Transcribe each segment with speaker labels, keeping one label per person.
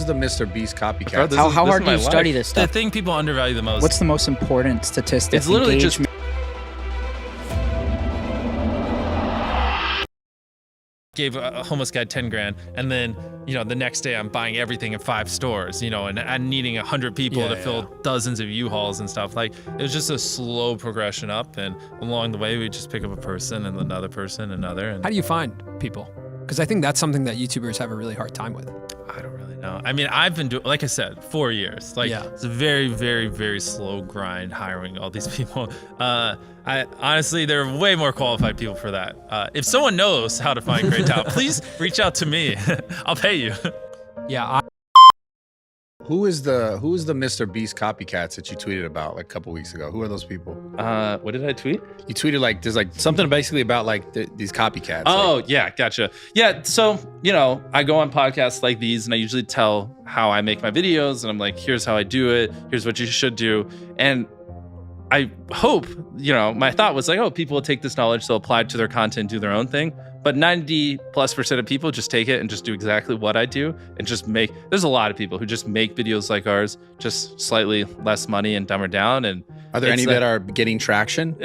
Speaker 1: the MrBeast copycat?
Speaker 2: How hard do you study this stuff?
Speaker 3: The thing people undervalue the most.
Speaker 4: What's the most important statistic?
Speaker 3: It's literally just gave a homeless guy 10 grand, and then the next day I'm buying everything in 5 stores, and needing 100 people to fill dozens of U-Hauls and stuff. Like, it was just a slow progression up, and along the way we just pick up a person and another person, another. And
Speaker 5: how do you find people? Because I think that's something that YouTubers have a really hard time with.
Speaker 3: I don't really know. I mean, I've been doing, like I said, 4 years. Like, it's a very, very, very slow grind hiring all these people. I honestly, there are way more qualified people for that. If someone knows how to find great talent, please reach out to me. I'll pay you.
Speaker 5: Yeah.
Speaker 1: Who is the MrBeast copycats that you tweeted about like a couple weeks ago? Who are those people?
Speaker 3: What did I tweet?
Speaker 1: You tweeted like there's like something basically about like these copycats.
Speaker 3: Oh,
Speaker 1: like,
Speaker 3: yeah, gotcha. Yeah, so I go on podcasts like these, and I usually tell how I make my videos, and I'm like, here's how I do it. Here's what you should do, and I hope, my thought was like, oh, people will take this knowledge, they'll apply it to their content, do their own thing. But 90+% of people just take it and just do exactly what I do and just there's a lot of people who just make videos like ours, just slightly less money and dumber down. And
Speaker 1: are there any that are getting traction?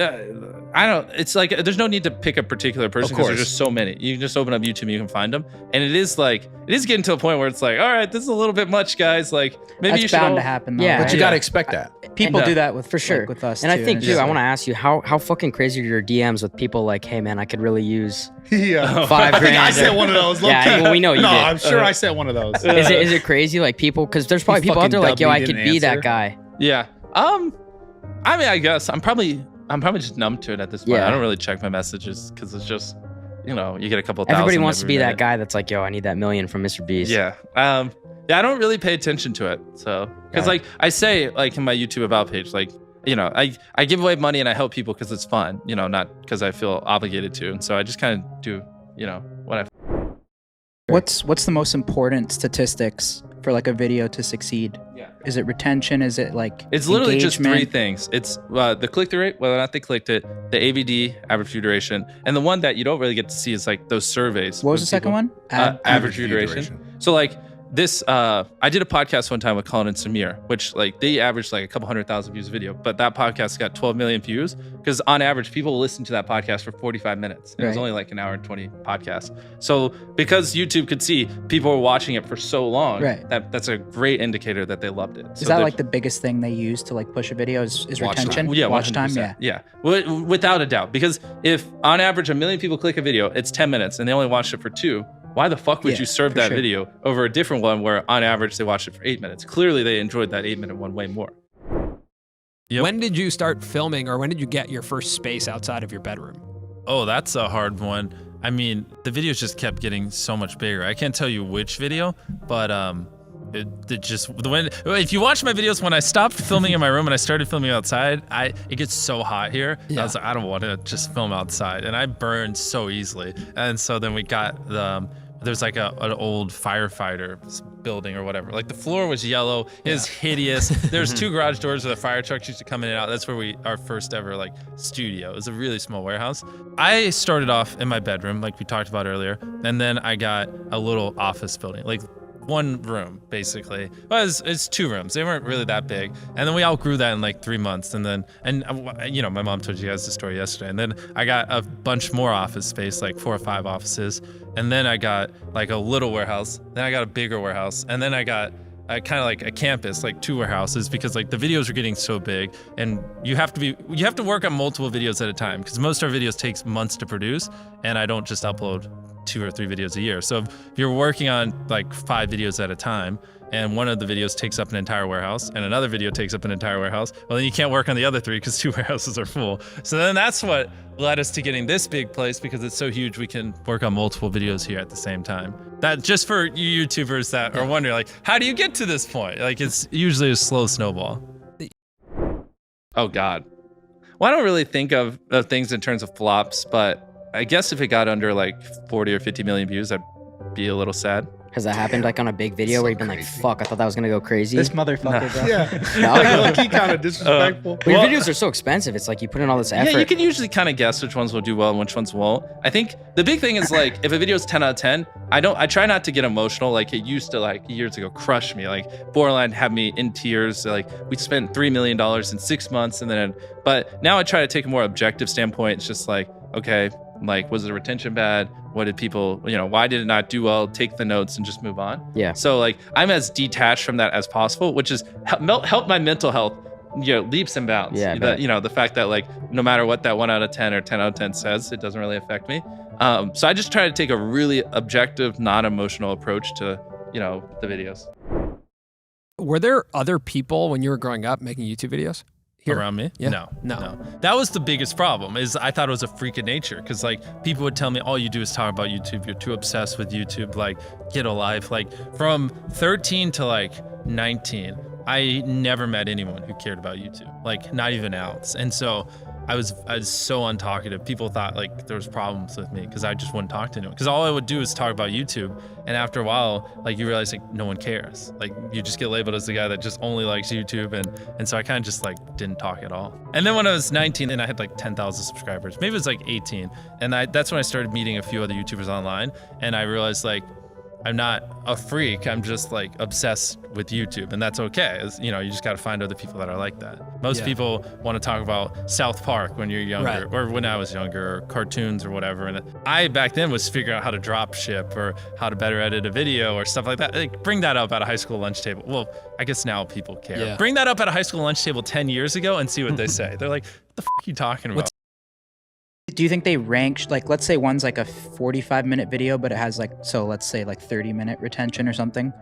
Speaker 3: I don't, it's like, there's no need to pick a particular person because there's just so many. You can just open up YouTube and you can find them. And it is getting to a point where it's like, all right, this is a little bit much, guys. Like, maybe you should.
Speaker 4: That's bound to happen, though.
Speaker 2: Yeah,
Speaker 1: but you got to expect that.
Speaker 4: People do that with,
Speaker 2: for sure.
Speaker 4: Like, with us,
Speaker 2: and
Speaker 4: too.
Speaker 2: I think, too, I want to ask you, how fucking crazy are your DMs with people like, hey, man, I could really use 5 grand.
Speaker 1: I sent one of those.
Speaker 2: Yeah, well, we know you did.
Speaker 1: I'm sure I sent one of those.
Speaker 2: Is it crazy? Like, people, because there's probably people out there like, yo, I could be that guy.
Speaker 3: Yeah. I mean, I guess I'm probably just numb to it at this point.
Speaker 2: Yeah.
Speaker 3: I don't really check my messages because it's just, you get a couple thousand.
Speaker 2: Everybody wants to be
Speaker 3: minute.
Speaker 2: that guy that's like, yo, I need that million from MrBeast.
Speaker 3: Yeah. Yeah, I don't really pay attention to it. So, because like I say, like in my YouTube About page, like, I give away money and I help people because it's fun, not because I feel obligated to. And so I just kind of do, what I.
Speaker 4: What's the most important statistics for like a video to succeed?
Speaker 3: Yeah.
Speaker 4: Is it retention? Is it like
Speaker 3: It's literally just 3
Speaker 4: engagement?
Speaker 3: things. It's the click-through rate, whether or not they clicked it, the AVD, average view duration, and the one that you don't really get to see is like those surveys.
Speaker 4: What was the second one?
Speaker 3: Average view duration. So like this, I did a podcast one time with Colin and Samir, which like they averaged like a couple 100,000 views a video, but that podcast got 12 million views because on average people will listen to that podcast for 45 minutes. And it was only like an hour and 20 podcast. So because YouTube could see people were watching it for so long, that's a great indicator that they loved it.
Speaker 4: Is that like the biggest thing they use to like push a video is retention?
Speaker 3: Yeah,
Speaker 4: watch time.
Speaker 3: Yeah, without a doubt. Because if on average 1 million people click a video, it's 10 minutes and they only watched it for 2. Why the fuck would you serve that video over a different one where on average they watched it for 8 minutes? Clearly they enjoyed that 8-minute one way more.
Speaker 5: Yep. When did you start filming, or when did you get your first space outside of your bedroom?
Speaker 3: Oh, that's a hard one. I mean, the videos just kept getting so much bigger. I can't tell you which video, but if you watch my videos, when I stopped filming in my room and I started filming outside, it gets so hot here. Yeah. I was like, I don't want to just film outside, and I burn so easily. And so then we got there's like an old firefighter building or whatever. Like the floor was yellow. It was hideous. There's 2 garage doors where the fire trucks used to come in and out. That's where our first ever like studio. It was a really small warehouse. I started off in my bedroom, like we talked about earlier, and then I got a little office building, like 1 room basically. Well, it's 2 rooms. They weren't really that big, and then we outgrew that in like 3 months. And then my mom told you guys the story yesterday, and then I got a bunch more office space, like 4 or 5 offices, and then I got like a little warehouse, then I got a bigger warehouse, and then I got kind of like a campus, like 2 warehouses, because like the videos are getting so big, and you have to work on multiple videos at a time, because most of our videos takes months to produce, and I don't just upload 2 or 3 videos a year. So if you're working on like 5 videos at a time, and one of the videos takes up an entire warehouse, and another video takes up an entire warehouse, well, then you can't work on the other 3 because 2 warehouses are full. So then that's what led us to getting this big place, because it's so huge we can work on multiple videos here at the same time. That just for you YouTubers that are wondering, like, how do you get to this point? Like, it's usually a slow snowball. Oh God. Well, I don't really think of things in terms of flops, but I guess if it got under like 40 or 50 million views, I'd be a little sad.
Speaker 2: Has that happened like on a big video where you've been like, fuck, I thought that was gonna go crazy?
Speaker 4: This motherfucker, bro.
Speaker 1: Yeah. Like, he kind of disrespectful.
Speaker 2: But your videos are so expensive. It's like you put in all this effort.
Speaker 6: Yeah, you can usually kind of guess which ones will do well and which ones won't. I think the big thing is like if a video is 10 out of 10, I try not to get emotional like it used to like years ago crush me. Like borderline have me in tears. Like we spent $3 million in 6 months but now I try to take a more objective standpoint. It's just like, okay, like was the retention bad? What did people, why did it not do well? Take the notes and just move on.
Speaker 2: Yeah.
Speaker 6: So like I'm as detached from that as possible, which is help my mental health, leaps and bounds.
Speaker 2: Yeah.
Speaker 6: The fact that like no matter what that 1 out of 10 or 10 out of 10 says, it doesn't really affect me. So I just try to take a really objective, non-emotional approach to, the videos.
Speaker 5: Were there other people when you were growing up making YouTube videos? Here?
Speaker 3: Around me?
Speaker 5: Yeah.
Speaker 3: No. That was the biggest problem is I thought it was a freak of nature because like people would tell me all you do is talk about YouTube. You're too obsessed with YouTube. Like get a life. Like from 13 to like 19, I never met anyone who cared about YouTube. Like not even an ounce. And so I was so untalkative. People thought like there was problems with me because I just wouldn't talk to anyone. Because all I would do is talk about YouTube. And after a while, like you realize like no one cares. Like you just get labeled as the guy that just only likes YouTube. And so I kind of just like didn't talk at all. And then when I was 19 and I had like 10,000 subscribers, maybe it was like 18. And that's when I started meeting a few other YouTubers online. And I realized like, I'm not a freak. I'm just like obsessed with YouTube, and that's okay. You just got to find other people that are like that. Most people want to talk about South Park when you're younger, or when I was younger, or cartoons or whatever. And I back then was figuring out how to drop ship or how to better edit a video or stuff like that. Like, bring that up at a high school lunch table. Well, I guess now people care.
Speaker 5: Yeah.
Speaker 3: Bring that up at a high school lunch table 10 years ago and see what they say. They're like, "What the f are you talking about?"
Speaker 4: Do you think they ranked, like, let's say one's like a 45-minute video, but it has like, so let's say like 30-minute retention or something,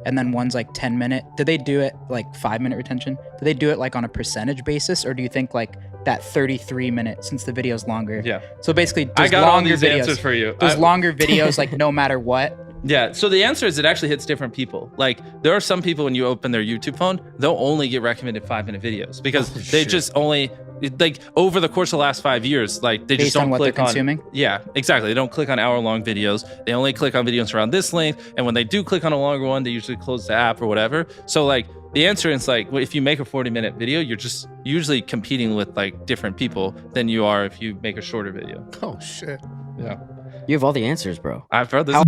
Speaker 4: and then one's like 10-minute. Did they do it like 5-minute retention? Do they do it like on a percentage basis, or do you think like that 33 minutes since the video's longer?
Speaker 6: Yeah.
Speaker 4: So basically,
Speaker 6: I got all these
Speaker 4: videos,
Speaker 6: answers for you.
Speaker 4: Those longer videos, like no matter what.
Speaker 6: Yeah, so the answer is it actually hits different people. Like there are some people when you open their YouTube phone, they'll only get recommended 5-minute videos because they just only like over the course of the last 5 years, like they
Speaker 4: Based
Speaker 6: just don't
Speaker 4: on what
Speaker 6: click
Speaker 4: they're consuming?
Speaker 6: Yeah, exactly. They don't click on hour-long videos. They only click on videos around this length, and when they do click on a longer one, they usually close the app or whatever. So like the answer is like if you make a 40-minute video, you're just usually competing with like different people than you are if you make a shorter video.
Speaker 1: Oh shit.
Speaker 6: Yeah.
Speaker 2: You have all the answers, bro.
Speaker 6: I've heard this.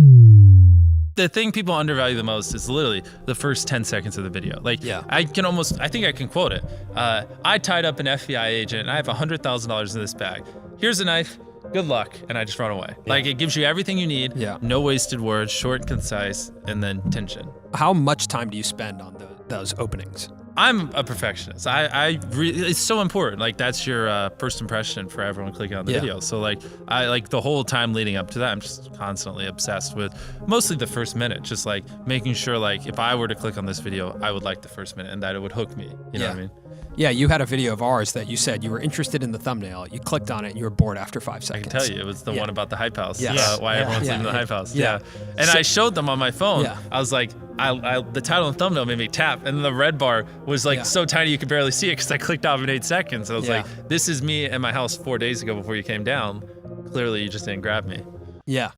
Speaker 3: The thing people undervalue the most is literally the first 10 seconds of the video. Like, I think I can quote it. I tied up an FBI agent and I have $100,000 in this bag. Here's a knife, good luck, and I just run away. Like, it gives you everything you need, no wasted words, short and concise, and then tension.
Speaker 5: How much time do you spend on those openings?
Speaker 3: I'm a perfectionist. It's so important. Like that's your first impression for everyone clicking on the video. So like I like the whole time leading up to that, I'm just constantly obsessed with mostly the first minute, just like making sure like if I were to click on this video, I would like the first minute and that it would hook me. You know what I mean?
Speaker 5: Yeah, you had a video of ours that you said you were interested in the thumbnail. You clicked on it and you were bored after 5 seconds.
Speaker 3: I can tell you, it was the one about the hype house.
Speaker 5: Yes.
Speaker 3: Why everyone's leaving the hype house.
Speaker 5: Yeah.
Speaker 3: And I showed them on my phone.
Speaker 5: Yeah.
Speaker 3: I was like, the title and thumbnail made me tap, and the red bar was like so tiny you could barely see it because I clicked off in 8 seconds. I was like, this is me at my house 4 days ago before you came down. Clearly, you just didn't grab me.
Speaker 5: Yeah.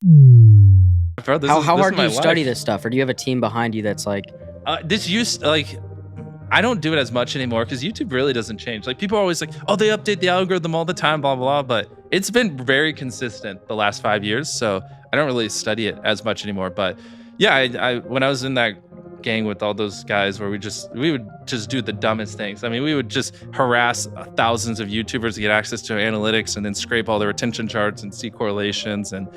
Speaker 2: How hard do you study this stuff, or do you have a team behind you that's like?
Speaker 6: I don't do it as much anymore because YouTube really doesn't change. Like people are always like, oh, they update the algorithm all the time, blah, blah, blah. But it's been very consistent the last 5 years. So I don't really study it as much anymore. But yeah, I when I was in that gang with all those guys where we would just do the dumbest things. I mean, we would just harass thousands of YouTubers to get access to analytics and then scrape all their retention charts and see correlations and,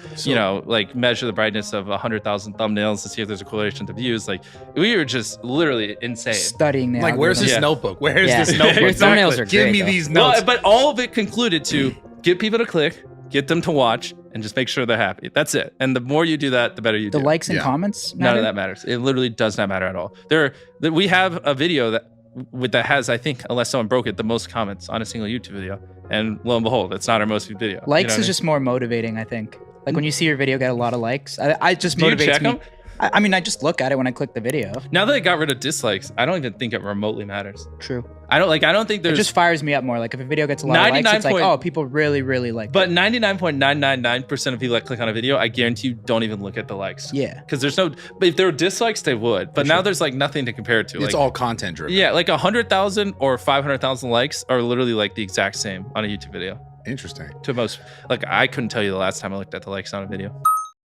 Speaker 6: like measure the brightness of 100,000 thumbnails to see if there's a correlation to views. Like we were just literally insane.
Speaker 4: Studying the
Speaker 1: Like, where's this notebook? Where's this notebook?
Speaker 2: Your thumbnails are
Speaker 1: Give
Speaker 2: great,
Speaker 1: me
Speaker 2: though.
Speaker 1: these notes.
Speaker 6: Well, but all of it concluded to get people to click, get them to watch, and just make sure they're happy. That's it. And the more you do that, the better you do.
Speaker 4: The likes and comments matter?
Speaker 6: None of that matters. It literally does not matter at all. We have a video that has, I think, unless someone broke it, the most comments on a single YouTube video. And lo and behold, it's not our most viewed video.
Speaker 4: Likes is just more motivating, I think. Like when you see your video get a lot of likes, I just
Speaker 6: do you
Speaker 4: motivates
Speaker 6: check
Speaker 4: me.
Speaker 6: them?
Speaker 4: I mean, I just look at it when I click the video.
Speaker 6: Now that I got rid of dislikes, I don't even think it remotely matters.
Speaker 4: True.
Speaker 6: I don't think
Speaker 4: It
Speaker 6: there's
Speaker 4: just fires me up more. Like if a video gets a lot of likes, it's like, oh, people really, really like
Speaker 6: But
Speaker 4: it.
Speaker 6: 99.999% of people that click on a video, I guarantee you don't even look at the likes.
Speaker 4: Yeah.
Speaker 6: Because there's no, but if there were dislikes, they would. But now there's like nothing to compare it to.
Speaker 1: It's
Speaker 6: like,
Speaker 1: all content driven.
Speaker 6: yeah, like 100,000 or 500,000 likes are literally like the exact same on a YouTube video.
Speaker 1: Interesting.
Speaker 6: To most, like I couldn't tell you the last time I looked at the likes on a video.